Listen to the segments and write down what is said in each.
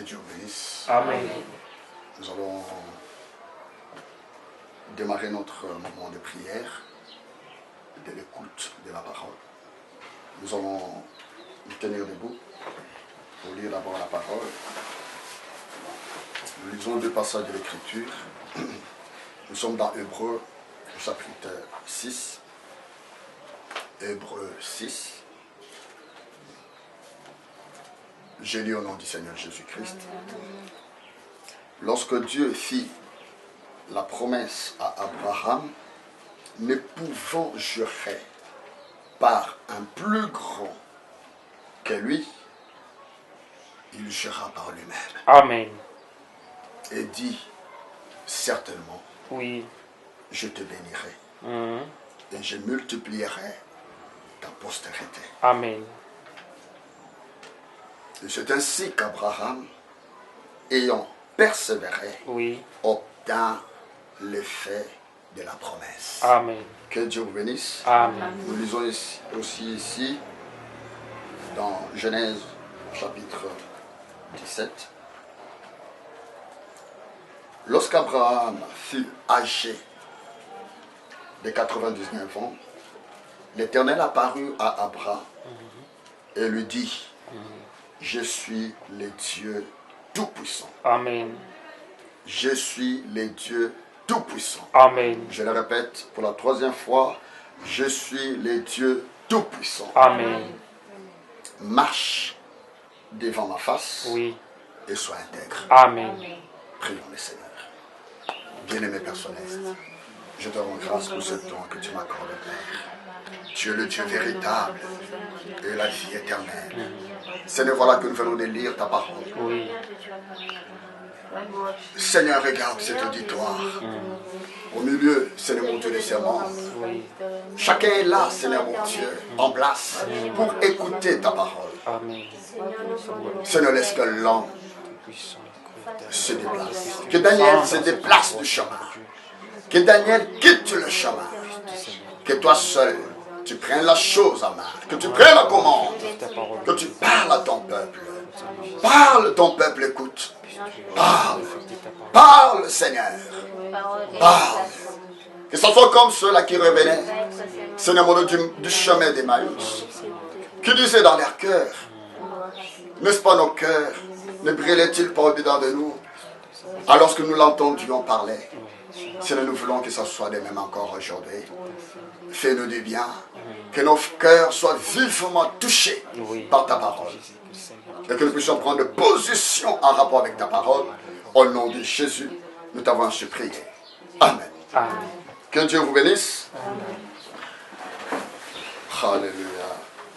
Dieu vous bénisse. Amen. Nous allons démarrer notre moment de prière, de l'écoute de la parole. Nous allons nous tenir debout pour lire d'abord la parole. Nous lisons deux passages de l'Écriture. Nous sommes dans Hébreux, chapitre 6. Hébreux 6. J'ai lu au nom du Seigneur Jésus-Christ. Lorsque Dieu fit la promesse à Abraham, ne pouvant jurer par un plus grand que lui, il jura par lui-même. Amen. Et dit, certainement, Oui. je te bénirai et je multiplierai ta postérité. Amen. Et c'est ainsi qu'Abraham, ayant persévéré, Oui. obtint l'effet de la promesse. Amen. Que Dieu vous bénisse. Amen. Nous lisons aussi ici, dans Genèse chapitre 17. Lorsqu'Abraham fut âgé de 99 ans, l'Éternel apparut à Abraham et lui dit, je suis le Dieu Tout-Puissant. Amen. Je suis le Dieu Tout-Puissant. Amen. Je le répète pour la troisième fois, je suis le Dieu Tout-Puissant. Amen. Marche devant ma face Oui. et sois intègre. Amen. Prions le Seigneur. Bien-aimé Père Céleste, je te rends grâce pour ce temps que tu m'accordes, Père. Tu es le Dieu véritable et la vie éternelle. Seigneur, voilà que nous venons de lire ta parole. Oui. Seigneur, regarde cet auditoire. Au milieu, Seigneur mon Dieu, des serments. Oui. Chacun est là, Seigneur mon Dieu, en place pour écouter ta parole. Amen. Seigneur, laisse que l'homme Puissant. se déplace. Que Daniel se déplace du chemin. Que Daniel quitte le chemin. Que toi seul, tu prennes la chose en main. Que tu prennes la commande. Que tu parles à ton peuple. Parle, ton peuple écoute. Parle. Parle, Seigneur. Parle. Que ce soit comme ceux-là qui revenaient, Seigneur mon Dieu, du chemin d'Emmaüs. Qui disaient dans leur cœur, n'est-ce pas nos cœurs, ne brûlait-il pas au-dedans de nous alors que nous l'entendions parler? Seigneur, nous voulons que ce soit de même encore aujourd'hui. Fais-nous du bien. Que nos cœurs soient vivement touchés par ta parole. Et que nous puissions prendre position en rapport avec ta parole. Au nom de Jésus, nous t'avons ainsi prié. Amen. Amen. Que Dieu vous bénisse. Alléluia.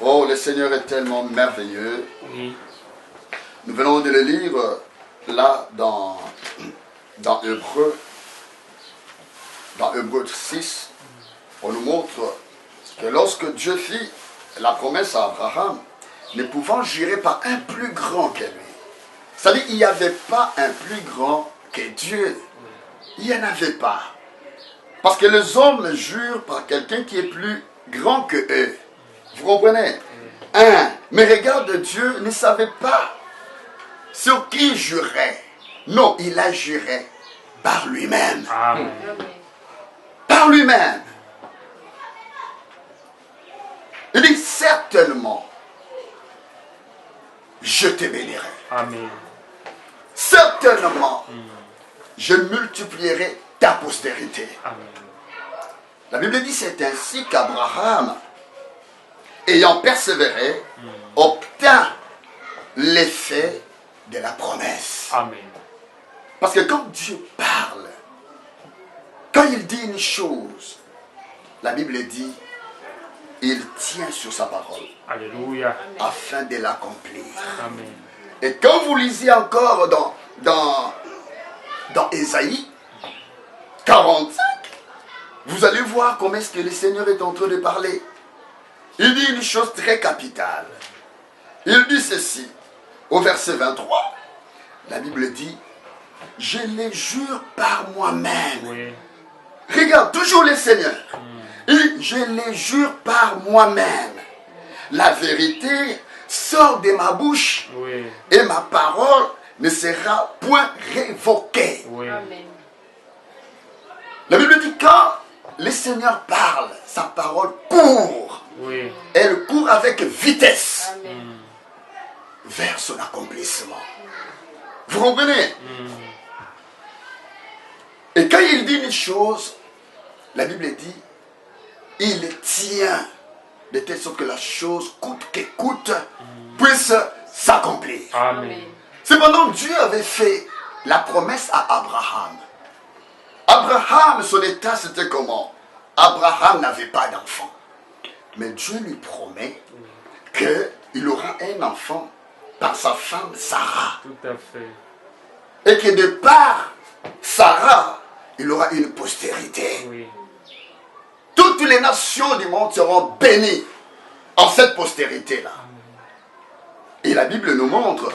Oh, le Seigneur est tellement merveilleux. Oui. Nous venons de le lire là dans Hébreux. Dans Hébreux 6, on nous montre que lorsque Dieu fit la promesse à Abraham, ne pouvant jurer par un plus grand que lui. C'est-à-dire qu'il n'y avait pas un plus grand que Dieu. Il n'y en avait pas. Parce que les hommes jurent par quelqu'un qui est plus grand que eux. Vous comprenez? Mais regarde, Dieu ne savait pas sur qui il jurait. Non, il a juré par lui-même. Amen. Par lui-même. Il dit certainement, je te bénirai. Amen. Certainement, je multiplierai ta postérité. Amen. La Bible dit c'est ainsi qu'Abraham, ayant persévéré, obtint l'effet de la promesse. Amen. Parce que quand Dieu parle, quand il dit une chose, la Bible dit, il tient sur sa parole Alléluia. afin de l'accomplir. Amen. Et quand vous lisez encore dans Ésaïe 45, vous allez voir comment est-ce que le Seigneur est en train de parler. Il dit une chose très capitale. Il dit ceci, au verset 23, la Bible dit, je les jure par moi-même. Oui. Regarde, toujours le Seigneur. Il dit, je les jure par moi-même. La vérité sort de ma bouche Oui. et ma parole ne sera point révoquée. Oui. Amen. La Bible dit quand le Seigneur parle, sa parole court. Oui. Elle court avec vitesse Amen. vers son accomplissement. Vous comprenez? Et quand il dit une chose, la Bible dit, il tient de telle sorte que la chose, coûte que coûte, puisse s'accomplir. Amen. Cependant, Dieu avait fait la promesse à Abraham. Abraham, son état, c'était comment? Abraham n'avait pas d'enfant. Mais Dieu lui promet qu'il aura un enfant par sa femme Sarah. Tout à fait. Et que de par Sarah, il aura une postérité. Oui. Toutes les nations du monde seront bénies en cette postérité-là. Et la Bible nous montre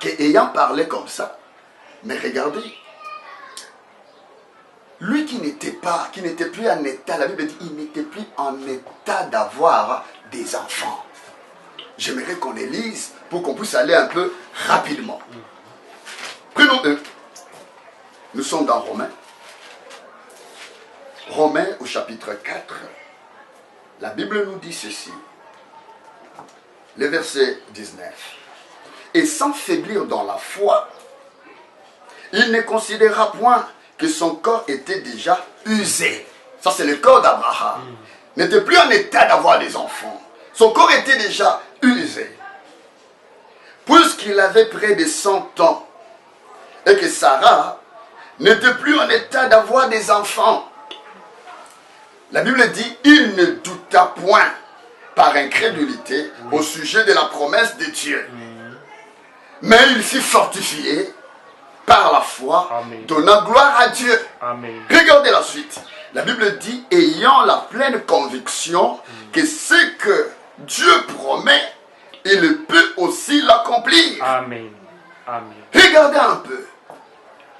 qu'ayant parlé comme ça, mais regardez, lui qui n'était plus en état, la Bible dit, il n'était plus en état d'avoir des enfants. J'aimerais qu'on les lise pour qu'on puisse aller un peu rapidement. Prenons eux. Nous sommes dans Romains. Romains au chapitre 4. La Bible nous dit ceci. Le verset 19. Et sans faiblir dans la foi, il ne considéra point que son corps était déjà usé. Ça, c'est le corps d'Abraham. N'était plus en état d'avoir des enfants. Son corps était déjà usé. Puisqu'il avait près de 100 ans et que Sarah n'était plus en état d'avoir des enfants. La Bible dit, il ne douta point par incrédulité au sujet de la promesse de Dieu. Mais il fut fortifié par la foi, Amen. donnant gloire à Dieu. Amen. Regardez la suite. La Bible dit, ayant la pleine conviction que ce que Dieu promet, il peut aussi l'accomplir. Amen. Amen. Regardez un peu.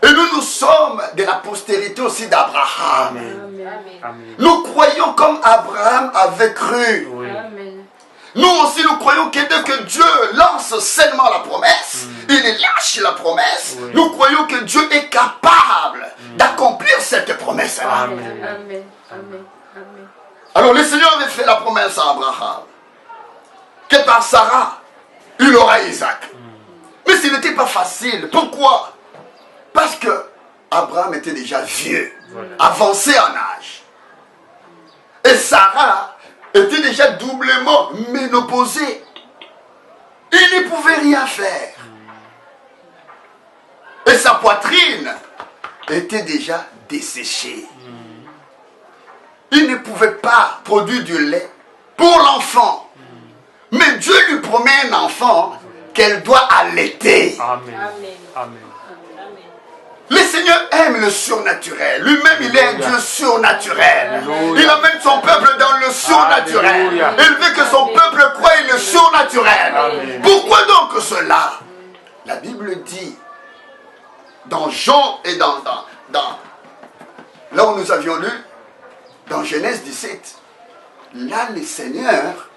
Et nous sommes de la postérité aussi d'Abraham. Amen. Amen. Amen. Nous croyons comme Abraham avait cru. Oui. Amen. Nous aussi, nous croyons que dès que Dieu lance seulement la promesse, il lâche la promesse, Oui. nous croyons que Dieu est capable d'accomplir cette promesse-là. Amen. Amen. Amen. Amen. Alors le Seigneur avait fait la promesse à Abraham que par Sarah, il aura Isaac. Mais ce n'était pas facile. Pourquoi? Parce que Abraham était déjà vieux, Voilà. avancé en âge. Et Sarah était déjà doublement ménopausée. Il ne pouvait rien faire. Et sa poitrine était déjà desséchée. Il ne pouvait pas produire du lait pour l'enfant. Mais Dieu lui promet un enfant qu'elle doit allaiter. Amen. Amen. Amen. Amen. Le Seigneur aime le surnaturel. Lui-même, il est un Alléluia. Dieu surnaturel. Alléluia. Il amène son peuple dans le surnaturel. Alléluia. Il veut que son peuple croie le surnaturel. Amen. Pourquoi donc cela? La Bible dit, dans Jean et dans là où nous avions lu, dans Genèse 17, là le Seigneur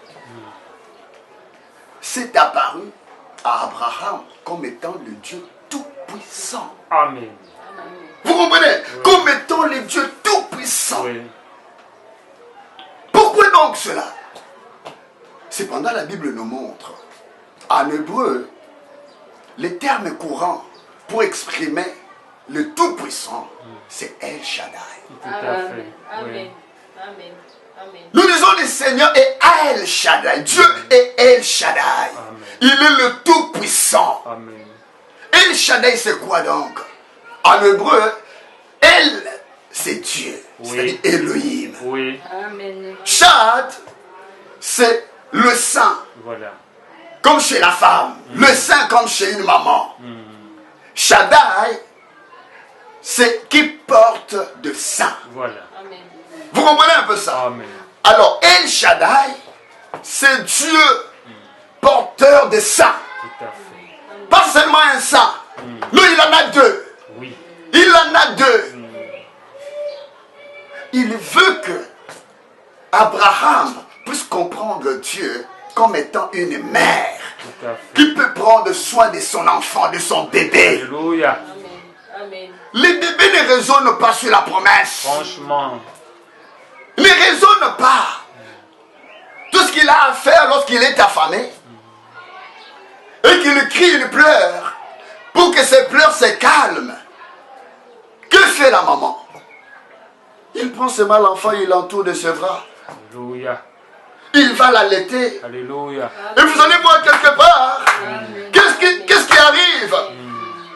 s'est apparu à Abraham comme étant le Dieu tout-puissant. Amen. Vous comprenez? Comme étant le Dieu tout-puissant. Oui. Pourquoi donc cela? Cependant, la Bible nous montre, en hébreu, les termes courants pour exprimer le tout-puissant, c'est El Shaddai. Tout à fait. Amen. Oui. Amen. Amen. Amen. Nous disons le Seigneur est El Shaddai. Dieu est El Shaddai. Amen. Il est le tout-puissant. Amen. El Shaddai, c'est quoi donc? En hébreu, El, c'est Dieu. Oui. C'est-à-dire Elohim. Oui. Amen. Shad, c'est le sein, Voilà. comme chez la femme. Le sein, comme chez une maman. Shaddai, c'est qui porte de sein. Voilà. Amen. Vous comprenez un peu ça? Amen. Alors, El Shaddai, c'est Dieu porteur de sein. Tout à fait. Pas seulement un sein. Lui, il en a deux. Oui. Il en a deux. Il veut que Abraham puisse comprendre Dieu comme étant une mère Tout à fait. qui peut prendre soin de son enfant, de son bébé. Alléluia. Amen. Les bébés ne raisonnent pas sur la promesse. Franchement. Ne raisonnent pas. Tout ce qu'il a à faire lorsqu'il est affamé et qu'il crie, il pleure, pour que ses pleurs se calment. Que fait la maman? Il prend seulement l'enfant, il l'entoure de ses bras. Alléluia. Il va l'allaiter. Alléluia. Et vous allez voir quelque part, qu'est-ce qui arrive?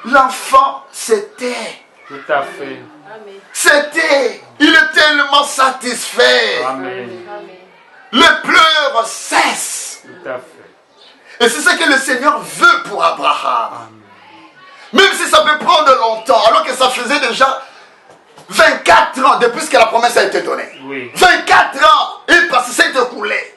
L'enfant s'était. Tout à fait. Amen. C'était. Il est tellement satisfait. Amen. Amen. Le pleurs cesse. Tout à fait. Et c'est ce que le Seigneur veut pour Abraham. Amen. Même si ça peut prendre longtemps, alors que ça faisait déjà 24 ans depuis que la promesse a été donnée. Oui. 24 ans, il passe, s'est écoulé.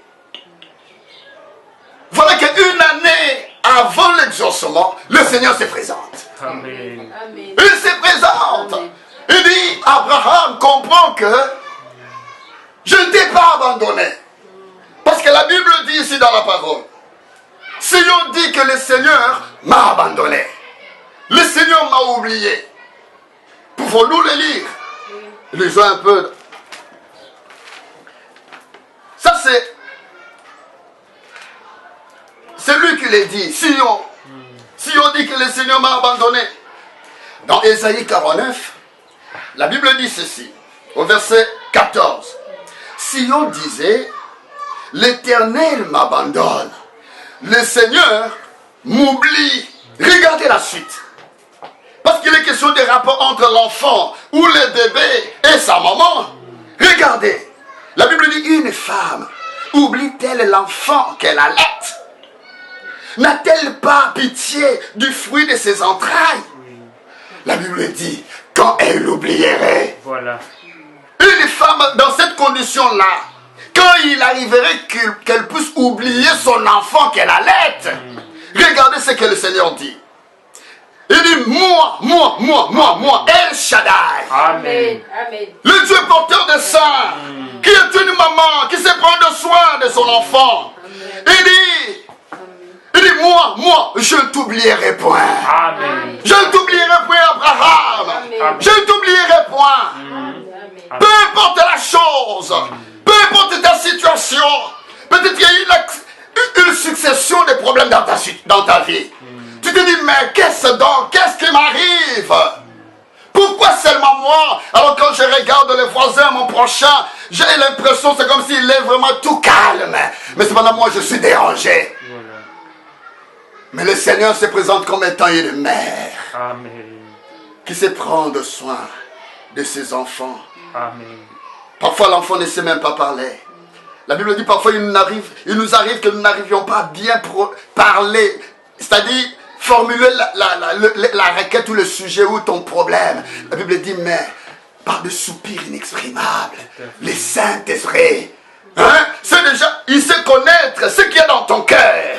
Voilà qu'une année avant l'exaucement, le Seigneur se présente. Amen. Amen. Il se présente. Amen. Il dit, Abraham comprend que je ne t'ai pas abandonné. Parce que la Bible dit ici dans la parole, si on dit que le Seigneur m'a abandonné, le Seigneur m'a oublié, pouvons-nous le lire? Lisons un peu. Ça c'est lui qui l'a dit. Si on dit que le Seigneur m'a abandonné, dans Ésaïe 49, la Bible dit ceci, au verset 14. Si on disait, l'Éternel m'abandonne, le Seigneur m'oublie. Regardez la suite. Parce qu'il est question des rapports entre l'enfant ou le bébé et sa maman. Regardez. La Bible dit, une femme oublie-t-elle l'enfant qu'elle allait? N'a-t-elle pas pitié du fruit de ses entrailles? La Bible dit, quand elle l'oublierait. Voilà. Une femme dans cette condition-là, quand il arriverait qu'elle puisse oublier son enfant qu'elle allait, regardez ce que le Seigneur dit. Il dit, moi, El Shaddai. Amen. Amen. Le Dieu porteur de sang, qui est une maman, qui sait prendre soin de son enfant. Il dit, moi, je ne t'oublierai point. Amen. Je ne t'oublierai point, Abraham. Amen. Je ne t'oublierai point. Amen. Peu importe la chose, peu importe ta situation, peut-être qu'il y a eu une succession de problèmes dans ta vie. Tu te dis, mais qu'est-ce qui m'arrive? Pourquoi seulement moi? Alors quand je regarde les voisins, mon prochain, j'ai l'impression c'est comme s'il est vraiment tout calme. Mais cependant moi je suis dérangé. Voilà. Mais le Seigneur se présente comme étant une mère Amen. qui sait prendre soin de ses enfants. Amen. Parfois l'enfant ne sait même pas parler. La Bible dit parfois il nous arrive que nous n'arrivions pas à bien parler. C'est-à-dire formuler la requête ou le sujet ou ton problème. La Bible dit mais par des soupirs inexprimables, les Saint-Esprit, c'est déjà, il sait connaître ce qu'il y a dans ton cœur.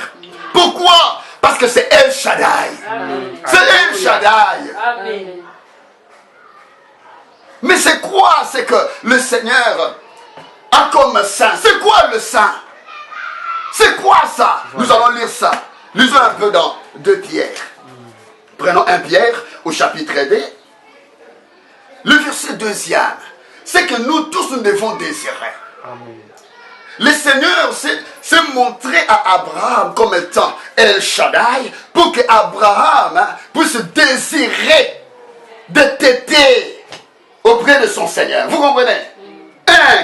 Pourquoi? Parce que c'est El Shaddai. Amen. C'est El Shaddai. Amen. Mais c'est quoi? C'est que le Seigneur a comme saint. C'est quoi le saint? C'est quoi ça? Nous allons lire ça. Lisons un peu dans 2 Pierre. Prenons 1 Pierre au chapitre 2. Le verset 2e. C'est que nous tous nous devons désirer. Amen. Le Seigneur s'est montré à Abraham comme étant El Shaddai pour que Abraham puisse désirer de téter auprès de son Seigneur. Vous comprenez?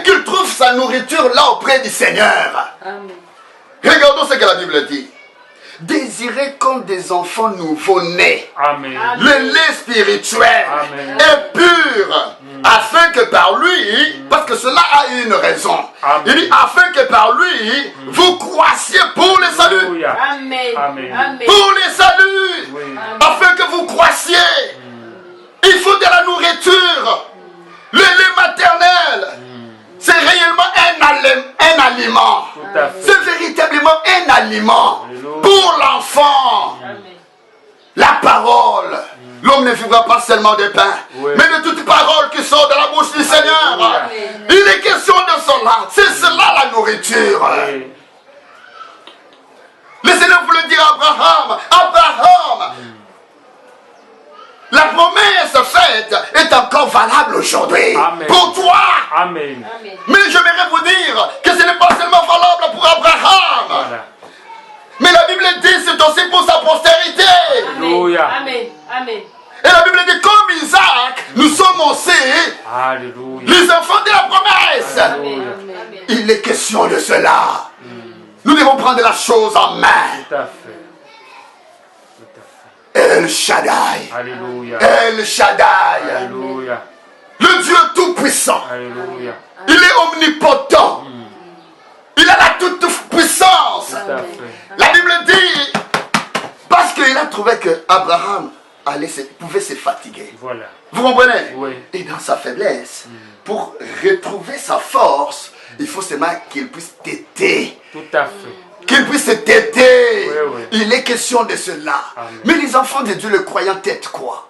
Qu'il trouve sa nourriture là auprès du Seigneur. Amen. Regardons ce que la Bible dit. Désirer comme des enfants nouveau-nés. Amen. Le lait spirituel Amen. est pur, afin que par lui, parce que cela a une raison, Amen. il dit afin que par lui, vous croissiez pour le salut. Alléluia. Amen. Amen. Amen. Pour le salut, Oui. afin que vous croissiez. Il faut de la nourriture. Le lait maternel, c'est réellement un aliment. Tout à fait. C'est véritablement un aliment Alléluia. pour l'enfant. Amen. La parole. L'homme ne vivra pas seulement de pain, Oui. mais de toute parole qui sort de la bouche du Seigneur. Alléluia. Il est question de cela. C'est cela la nourriture. Oui. Le Seigneur voulait dire à Abraham, Abraham, la promesse faite est encore valable aujourd'hui. Pour toi. Amen. Mais j'aimerais vous dire que ce n'est pas seulement valable pour Abraham. Voilà. Mais la Bible dit c'est aussi pour sa postérité. Alléluia. Amen. Amen. Et la Bible dit comme Isaac, nous sommes aussi Alléluia. les enfants de la promesse. Amen. Il est question de cela. Nous devons prendre la chose en main. Tout à fait. Tout à fait. El Shaddai. Alléluia. El Shaddai. Alléluia. Le Dieu tout-puissant. Alléluia. Il est omnipotent. Il a la toute-puissance. Tout à fait. La Bible dit, parce qu'il a trouvé que Abraham pouvait se fatiguer. Voilà. Vous comprenez? Oui. Et dans sa faiblesse, pour retrouver sa force, il faut seulement qu'il puisse têter. Tout à fait. Qu'il puisse se têter. Oui, oui. Il est question de cela. Amen. Mais les enfants de Dieu, le croyant, têtent quoi?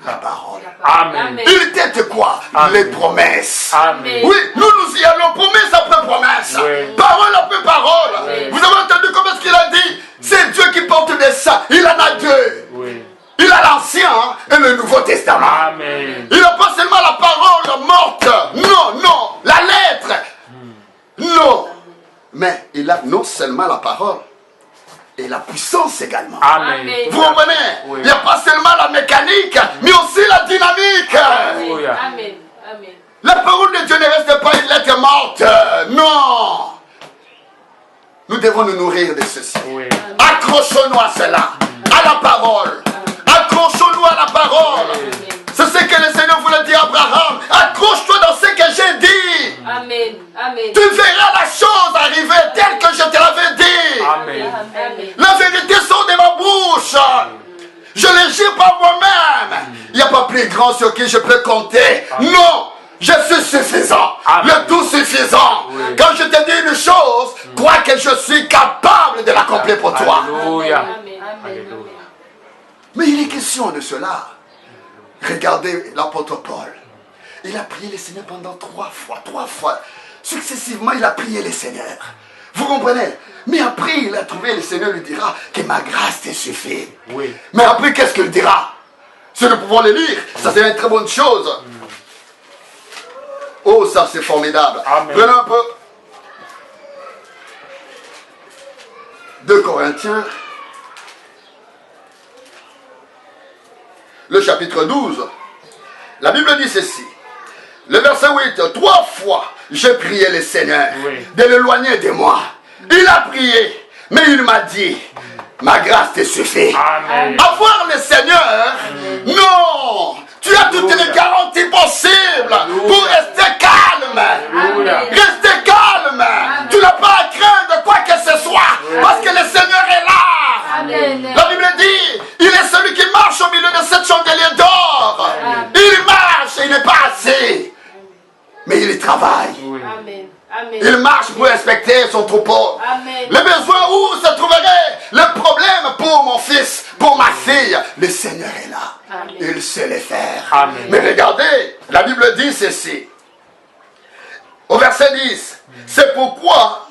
La parole. Amen. Ils têtent quoi? Amen. Les promesses. Amen. Oui, nous y allons, promesse après promesse. Oui. Parole après parole. Oui. Vous avez entendu comment est-ce qu'il a dit? C'est Dieu qui porte des saints. Il en a deux. Oui. Il a l'Ancien et le Nouveau Testament. Amen. Il n'a pas seulement la parole morte. Non, non. La lettre. Non. Mais il a non seulement la parole et la puissance également. Amen. Vous comprenez? Oui. Il n'y a pas seulement la mécanique, mais aussi la dynamique. Alléluia. Amen. Amen. La parole de Dieu ne reste pas une lettre morte. Non. Nous devons nous nourrir de ceci. Oui. Accrochons-nous à cela, à la parole. Accrochons-nous à la parole. C'est ce que le Seigneur voulait dire à Abraham. Accroche-toi dans ce que j'ai dit. Amen. Amen. Tu verras la chose arriver telle que je te l'avais dit. Amen. Amen. La vérité sort de ma bouche. Je ne gère pas moi-même. Il n'y a pas plus grand sur qui je peux compter. Non, je suis suffisant. Amen. Le tout suffisant. Oui. Quand je te dis une chose, crois que je suis capable de l'accomplir pour toi. Alléluia. Amen. Alléluia. Mais il est question de cela. Regardez l'apôtre Paul. Il a prié le Seigneur pendant 3 fois. Successivement, il a prié le Seigneur. Vous comprenez? Mais après, il a trouvé, le Seigneur lui dira que ma grâce te suffit. Oui. Mais après, qu'est-ce qu'il dira? Si nous pouvons le lire, ça c'est une très bonne chose. Oh, ça c'est formidable. Amen. Prenons un peu. 2 Corinthiens. Le chapitre 12. La Bible dit ceci. Le verset 8. 3 fois, j'ai prié le Seigneur de l'éloigner de moi. Il a prié, mais il m'a dit, ma grâce te suffit. Amen. Avoir le Seigneur, non. Tu as toutes les garanties possibles pour rester calme. Alléluia. Rester calme. Tu n'as pas à craindre quoi que ce soit, parce que le Seigneur est là. Amen. La Bible dit, il est celui qui marche au milieu de 7 chandeliers d'or. Il marche, il n'est pas assis, mais il travaille. Oui. Amen. Amen. Il marche pour respecter son troupeau. Amen. Le besoin où se trouverait le problème pour mon fils, pour ma fille, le Seigneur est là. Amen. Il sait le faire. Amen. Mais regardez, la Bible dit ceci. Au verset 10. C'est pourquoi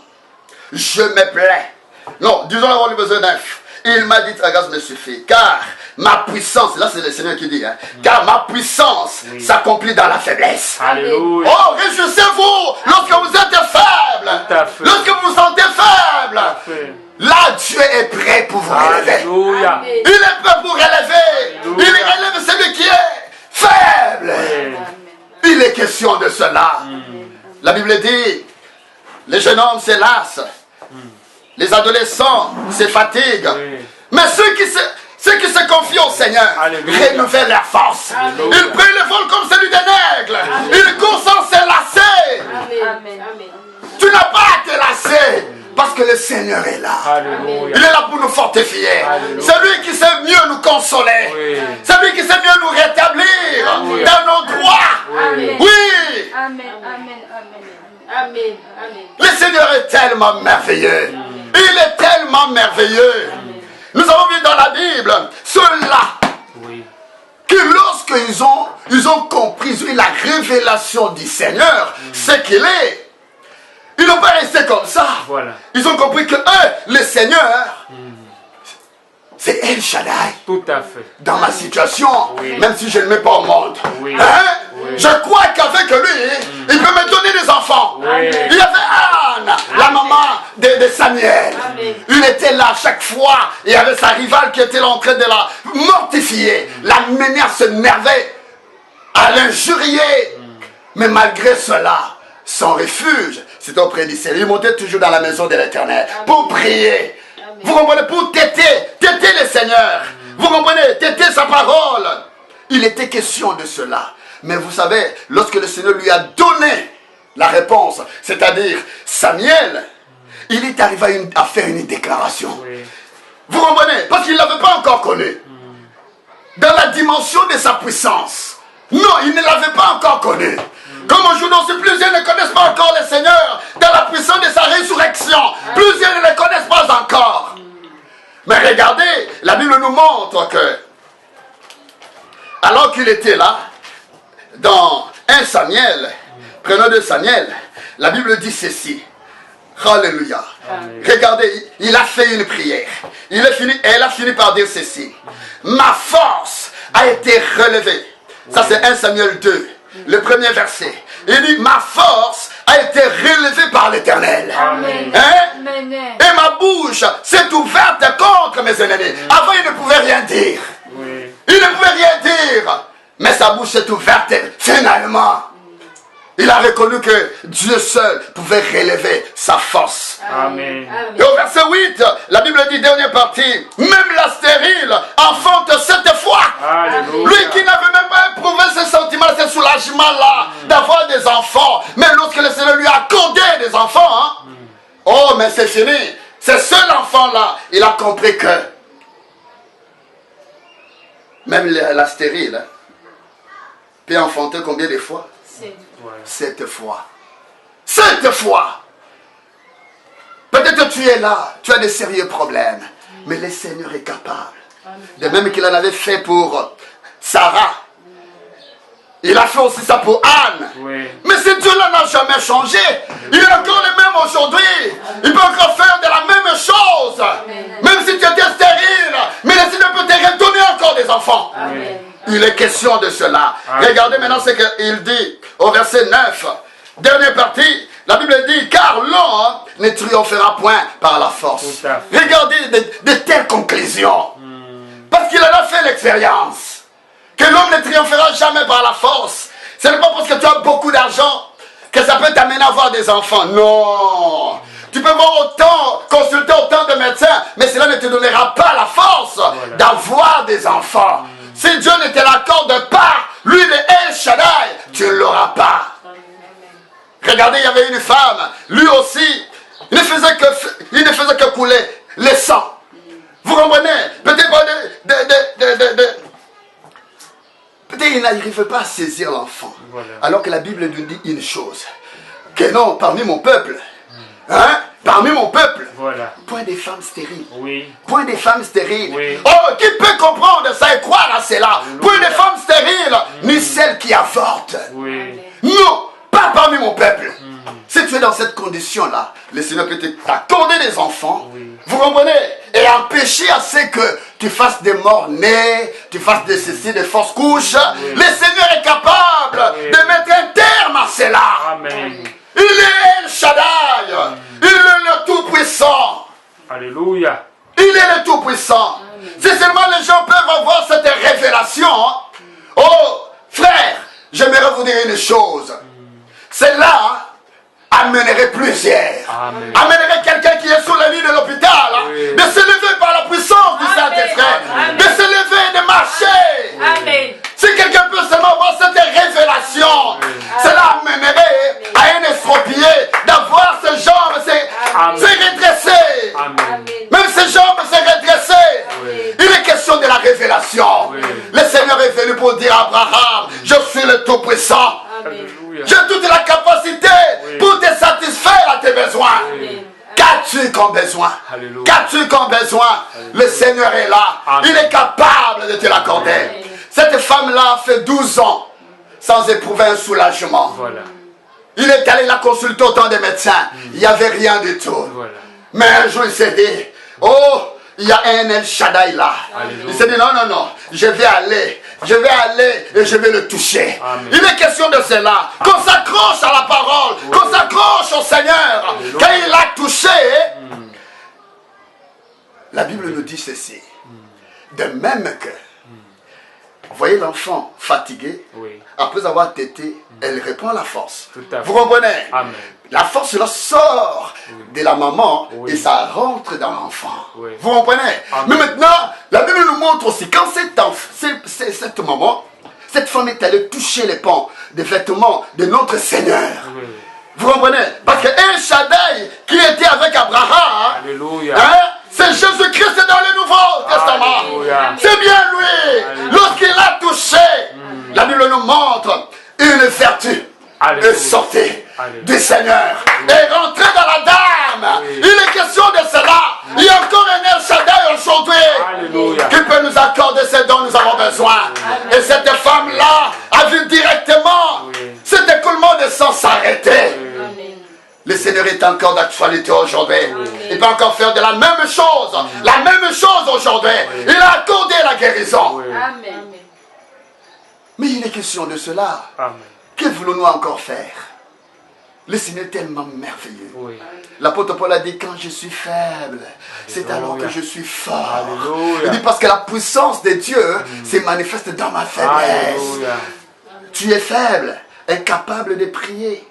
je me plais. Non, disons avant le verset 9. Il m'a dit, ta grâce me suffit. Car ma puissance, là c'est le Seigneur qui dit, hein, car ma puissance s'accomplit dans la faiblesse. Alléluia. Oh, réjouissez-vous lorsque vous êtes faible. Tout à fait. Lorsque vous vous sentez faible. Fait. Là, Dieu est prêt pour vous relever. Alléluia. Amen. Il est prêt pour relever. Alléluia. Il relève celui qui est faible. Oui. Il est question de cela. La Bible dit, les jeunes hommes se lassent. Les adolescents se fatiguent. Oui. Mais ceux qui se confient au Seigneur Alléluia. renouvellent leur force. Alléluia. Ils prennent le vol comme celui d'un aigle. Ils courent sans se lasser. Amen. Amen. Tu n'as pas à te lasser parce que le Seigneur est là. Alléluia. Il est là pour nous fortifier. Alléluia. C'est lui qui sait mieux nous consoler. Oui. C'est lui qui sait mieux nous rétablir Alléluia. dans nos droits. Amen. Oui. Amen. Amen. Amen. Amen. Amen. Le Seigneur est tellement merveilleux. Il est tellement merveilleux. Nous avons vu dans la Bible ceux-là Oui. que lorsqu'ils ont compris la révélation du Seigneur, ce qu'il est, Ils n'ont pas resté comme ça. Voilà. Ils ont compris que eux, le Seigneur, c'est El Shaddai. Tout à fait. Dans ma situation, Oui. même si je ne mets pas au monde. Oui. Hein? Oui. Je crois qu'avec lui, il peut me donner des enfants. Oui. Il y avait Anne, la maman de Samuel. Amen. Il était là chaque fois. Il y avait sa rivale qui était là en train de la mortifier, la mener à s'énerver, à l'injurier. Mais malgré cela, son refuge, c'était auprès du Seigneur. Il montait toujours dans la maison de l'Éternel pour prier. Vous comprenez? Pour téter le Seigneur. Vous comprenez? Téter sa parole. Il était question de cela. Mais vous savez, lorsque le Seigneur lui a donné la réponse, c'est-à-dire Samuel, il est arrivé à faire une déclaration. Oui. Vous comprenez? Parce qu'il ne l'avait pas encore connu. Dans la dimension de sa puissance. Non, il ne l'avait pas encore connu. Comme aujourd'hui, plusieurs ne connaissent pas encore le Seigneur dans la puissance de sa résurrection. Plusieurs ne le connaissent pas encore. Mais regardez, la Bible nous montre que, alors qu'il était là, dans 1 Samuel, prenons 2 Samuel, la Bible dit ceci. Alléluia. Regardez, il a fait une prière. Elle a fini par dire ceci. Ma force a été relevée. Ça c'est 1 Samuel 2, le premier verset. Il dit, ma force a été relevée par l'Éternel. Amen. Hein? Amen. Et ma bouche s'est ouverte contre mes ennemis. Avant, il ne pouvait rien dire. Oui. Il ne pouvait rien dire. Mais sa bouche s'est ouverte finalement. Il a reconnu que Dieu seul pouvait relever sa force. Amen. Et au verset 8, la Bible dit, dernière partie, même la stérile enfante 7 fois. Alléluia. Lui qui n'avait même pas éprouvé ce sentiment, ce soulagement-là, d'avoir des enfants. Mais lorsque le Seigneur lui a accordé des enfants, hein, oh, mais c'est fini. Ce seul enfant-là, il a compris que même la stérile peut enfanter combien de fois? 7 fois. 7 fois. Peut-être tu es là, tu as des sérieux problèmes. Mais le Seigneur est capable. De même qu'il en avait fait pour Sarah. Il a fait aussi ça pour Anne. Oui. Mais ce Dieu-là n'a jamais changé. Il est encore le même aujourd'hui. Il peut encore faire de la même chose. Même si tu étais stérile. Mais le Seigneur peut te redonner encore des enfants. Amen. Il est question de cela. Amen. Regardez maintenant ce qu'il dit au verset 9. Dernière partie. La Bible dit, car l'homme ne triomphera point par la force. Tout à fait. Regardez de telles conclusions. Parce qu'il en a fait l'expérience. Que l'homme ne triomphera jamais par la force. Ce n'est pas parce que tu as beaucoup d'argent que ça peut t'amener à avoir des enfants. Non. Tu peux voir autant, consulter autant de médecins, mais cela ne te donnera pas la force d'avoir des enfants. Si Dieu ne te l'accorde pas, lui le El Shaddai, tu ne l'auras pas. Regardez, il y avait une femme, lui aussi, il ne faisait que couler le sang. Vous comprenez? Peut-être pas peut-être il n'arrivait pas à saisir l'enfant. Voilà. Alors que la Bible nous dit une chose. Que non, parmi mon peuple, hein, parmi mon peuple, Voilà. point des femmes stériles. Oui. Point des femmes stériles. Oui. Oh, qui peut comprendre ça et croire à cela? Point des femmes stériles, ni celles qui avortent. Oui. Non, pas parmi mon peuple. Si tu es dans cette condition-là, le Seigneur peut t'accorder des enfants. Oui. Vous comprenez? Et empêcher à ce que tu fasses des morts-nés, tu fasses des ceci, des fausses couches. Oui. Le Seigneur est capable Oui. de mettre un terme à cela. Amen. Il est El Shaddai. Il est le Tout-Puissant. Alléluia. Il est le Tout-Puissant. Si seulement les gens peuvent avoir cette révélation. Oh, frère, j'aimerais vous dire une chose. Cela amènerait plusieurs. Amen. Amènerait quelqu'un qui est sur le lit de l'hôpital. Oui. De se lever par la puissance du Amen. Saint-Esprit. Amen. De se lever et de marcher. Amen. Si quelqu'un peut seulement avoir cette révélation, cela amènerait à un estropié d'avoir ses jambes se redresser. Amen. Même ses jambes se redresser. Oui. Il est question de la révélation. Oui. Le Seigneur est venu pour dire à Abraham, je suis le Tout-Puissant. Alléluia. J'ai toute la capacité pour te satisfaire à tes besoins. Amen. Qu'as-tu comme besoin? Alléluia. Qu'as-tu comme besoin? Le Seigneur est là. Amen. Il est capable de te l'accorder. Amen. Cette femme-là a fait 12 ans sans éprouver un soulagement. Voilà. il est allé la consulter autant des médecins. Il n'y avait rien du tout. Voilà. Mais un jour, il s'est dit, oh, il y a un El Shaddai là. Alléluia. Il s'est dit, non, non, non, je vais aller et je vais le toucher. Amen. Il est question de cela. Qu'on s'accroche à la parole, qu'on s'accroche au Seigneur. Alléluia. Quand il l'a touché, la Bible nous dit ceci. De même que, vous voyez l'enfant fatigué, Oui. après avoir tété, elle reprend la force. Tout à fait. Vous comprenez? Amen. La force là sort de la maman Oui. et ça rentre dans l'enfant. Oui. Vous comprenez? Amen. Mais maintenant, la Bible nous montre aussi, quand cette maman, cette femme est allée toucher les pans des vêtements de notre Seigneur. Oui. Vous comprenez? Parce que El Shaddai qui était avec Abraham, Alléluia. hein, c'est Jésus-Christ dans le Nouveau Testament. Alléluia. C'est bien lui. Alléluia. Lorsqu'il a touché, la Bible nous montre une vertu. Alléluia. Et sortez Alléluia. du Seigneur et rentrez dans la dame. Oui. Il est question de cela. Il y a encore un El Shaddai aujourd'hui Alléluia. qui peut nous accorder ce dont nous avons besoin. Et cette femme-là a vu directement Oui. cet écoulement de sang s'arrêter. Amen. Le Seigneur est encore d'actualité aujourd'hui. Il peut encore faire de la même chose. La même chose aujourd'hui. Il a accordé la guérison. Oui. Amen. Mais il est question de cela. Amen. Que voulons-nous encore faire? Le Seigneur est tellement merveilleux. Oui. L'apôtre Paul a dit, quand je suis faible, c'est Alléluia. alors que je suis fort. Alléluia. Il dit, parce que la puissance de Dieu se manifeste dans ma faiblesse. Alléluia. Tu es faible, incapable de prier,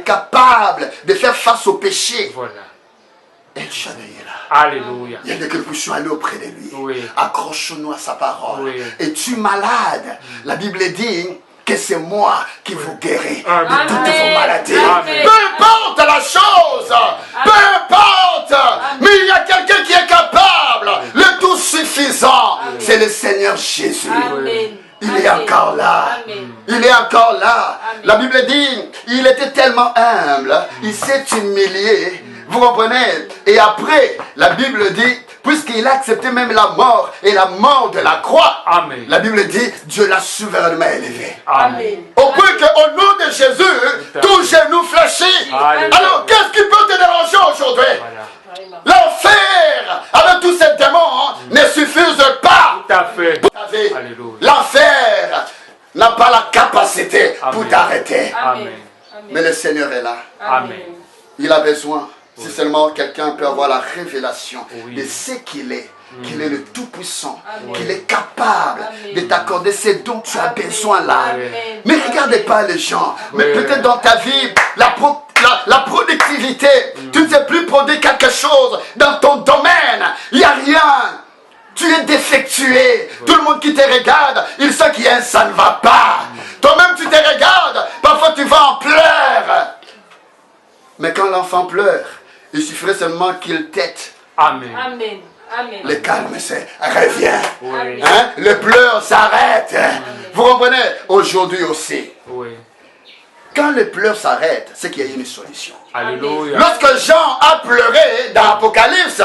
incapable de faire face au péché. Voilà. El Shaddai est là. Alléluia. Il y a que nous puissions aller auprès de lui. Oui. Accrochons-nous à sa parole. Oui. Es-tu malade? La Bible dit que c'est moi qui vous guéris Amen. de toutes vos maladies. Amen. Peu importe la chose, peu importe, mais il y a quelqu'un qui est capable. Le tout suffisant, c'est le Seigneur Jésus. Amen. Il est encore là. Amen. Il est encore là. Amen. La Bible dit, il était tellement humble, il s'est humilié. Vous comprenez? Et après, la Bible dit, puisqu'il a accepté même la mort et la mort de la croix, Amen. la Bible dit, Dieu l'a souverainement élevé. Amen. Au point qu'au nom de Jésus, tout genou fléchit. Alléluia. Alors, qu'est-ce qui peut te déranger aujourd'hui? Voilà. L'enfer, avec tous ces démons, ne suffisent pas. Tout à fait. Vous savez, Alléluia. l'enfer n'a pas la capacité pour Amen. t'arrêter. Amen. Mais le Seigneur est là. Amen. Il a besoin. Si seulement quelqu'un peut avoir la révélation Oui. de ce qu'il est, qu'il est le Tout-Puissant, Amen. qu'il est capable Amen. de t'accorder ce dont tu as besoin là. Amen. Mais regardez pas les gens. Mais Oui. peut-être dans ta vie, la productivité, tu ne sais plus produire quelque chose dans ton domaine. Il n'y a rien. Tu es défectué. Tout le monde qui te regarde, il sait qu'il y a ça ne va pas. Toi-même tu te regardes, parfois tu vas en pleurs. Mais quand l'enfant pleure, il suffirait seulement qu'il tête. Amen. Amen. Amen. Le calme, c'est revient. Oui. Hein? Le pleur s'arrête. Vous comprenez? Aujourd'hui aussi. Oui. Quand le pleur s'arrête, c'est qu'il y a une solution. Alléluia. Lorsque Jean a pleuré dans l'Apocalypse,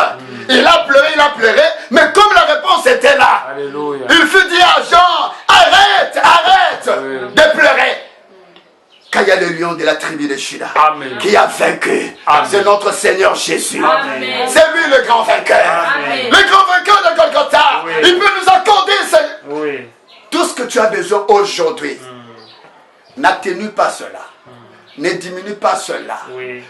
il a pleuré, mais comme la réponse était là, Alléluia. il fut dit à Jean, arrête Oui. de pleurer. Quand il y a le lion de la tribu de Juda Amen. qui a vaincu, Amen. c'est notre Seigneur Jésus. Amen. C'est lui le grand vainqueur. Amen. Le grand vainqueur de Golgotha. Oui. Il peut nous accorder Oui. tout ce que tu as besoin aujourd'hui. N'atténue pas cela. Ne diminue pas cela. Oui.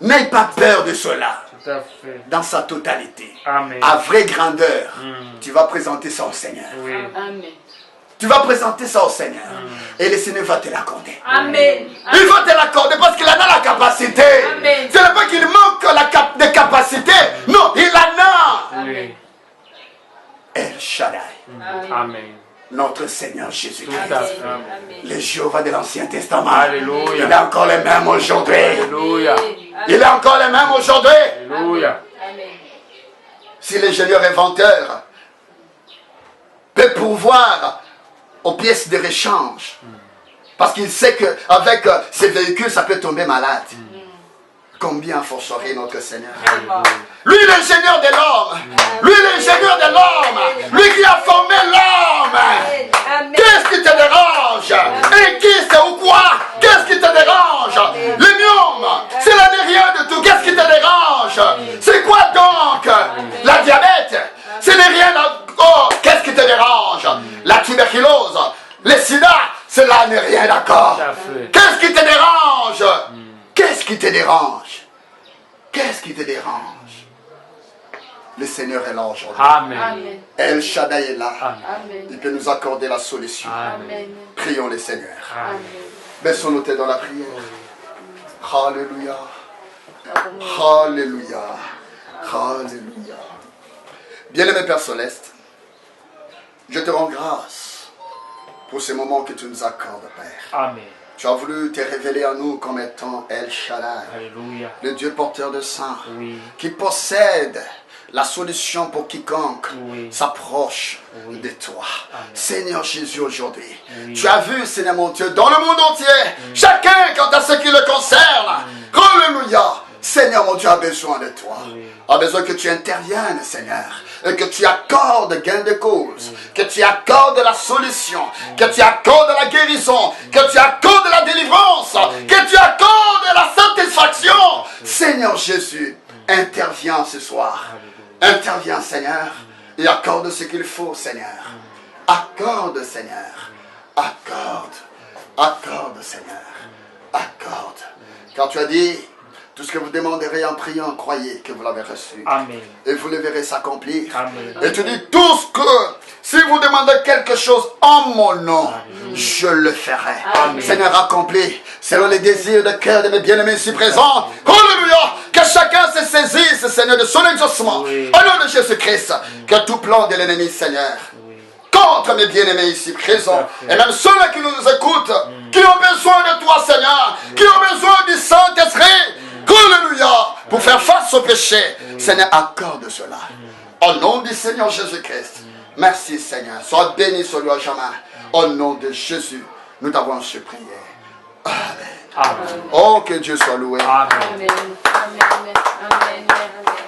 N'aie pas peur de cela. Tout à fait. Dans sa totalité. Amen. À vraie grandeur, tu vas présenter ça au Seigneur. Oui. Amen. Tu vas présenter ça au Seigneur. Et le Seigneur va te l'accorder. Amen. Il va te l'accorder parce qu'il en a la capacité. Amen. Ce n'est pas qu'il manque de capacité. Non, il en a. Oui. El Shaddai, Amen. notre Seigneur Jésus-Christ. Tout à fait. Le Jéhovah de l'Ancien Testament. Alléluia. Il est encore le même aujourd'hui. Alléluia. Il est encore le même aujourd'hui. Alléluia. Amen. Si l'ingénieur inventeur peut pourvoir aux pièces de rechange, parce qu'il sait qu'avec ces véhicules, ça peut tomber malade. Combien forcerait notre Seigneur? Lui, l'ingénieur de l'homme. Lui, l'ingénieur de l'homme. Lui qui a formé l'homme. Amen. Qu'est-ce qui te dérange? Et qui c'est ou quoi? Qu'est-ce qui te dérange? cela n'est rien, d'accord? Tout à fait. Qu'est-ce qui te dérange? Qu'est-ce qui te dérange? Qu'est-ce qui te dérange? Le Seigneur est là aujourd'hui. Amen. Amen. El Shaddai est là. Amen. Il Amen. peut nous accorder la solution. Amen. Amen. Prions le Seigneur. Amen. Baissons nos têtes dans la prière. Alléluia. Alléluia. Alléluia. Bien-aimé Père Céleste, je te rends grâce pour ces moments que tu nous accordes, Père. Amen. Tu as voulu te révéler à nous comme étant El Shaddai, Alléluia. le Dieu porteur de sang, Oui. qui possède la solution pour quiconque Oui. s'approche Oui. de toi. Amen. Seigneur Jésus, aujourd'hui, Oui. tu as vu, Seigneur mon Dieu, dans le monde entier, chacun quant à ce qui le concerne. Alléluia. Seigneur mon Dieu a besoin de toi. Oui. A besoin que tu interviennes, Seigneur. Et que tu accordes gain de cause. Que tu accordes la solution. Que tu accordes la guérison. Que tu accordes la délivrance. Que tu accordes la satisfaction. Seigneur Jésus, interviens ce soir. Interviens, Seigneur. Et accorde ce qu'il faut, Seigneur. Accorde, Seigneur. Accorde. Accorde, Seigneur. Accorde. Car tu as dit, tout ce que vous demanderez en priant, croyez que vous l'avez reçu. Amen. Et vous le verrez s'accomplir. Amen. Et tu dis, tout ce que, si vous demandez quelque chose en mon nom, je le ferai. Amen. Seigneur, accompli, selon les désirs de cœur de mes bien-aimés ici présents. Alléluia. Que chacun se saisisse, Seigneur, de son exaucement. Oui. Au nom de Jésus-Christ, que tout plan de l'ennemi, Seigneur, Oui. contre mes bien-aimés ici présents, Tout à fait. et même ceux-là qui nous écoutent, qui ont besoin de toi, Seigneur, qui ont besoin du Saint-Esprit, alléluia, pour faire face au péché. Seigneur, accorde cela. Au nom du Seigneur Jésus-Christ. Merci, Seigneur. Sois béni, sois loué à jamais. Au nom de Jésus, nous t'avons supplié. Amen. Amen. Oh, que Dieu soit loué. Amen. Amen. Amen. Amen. Amen.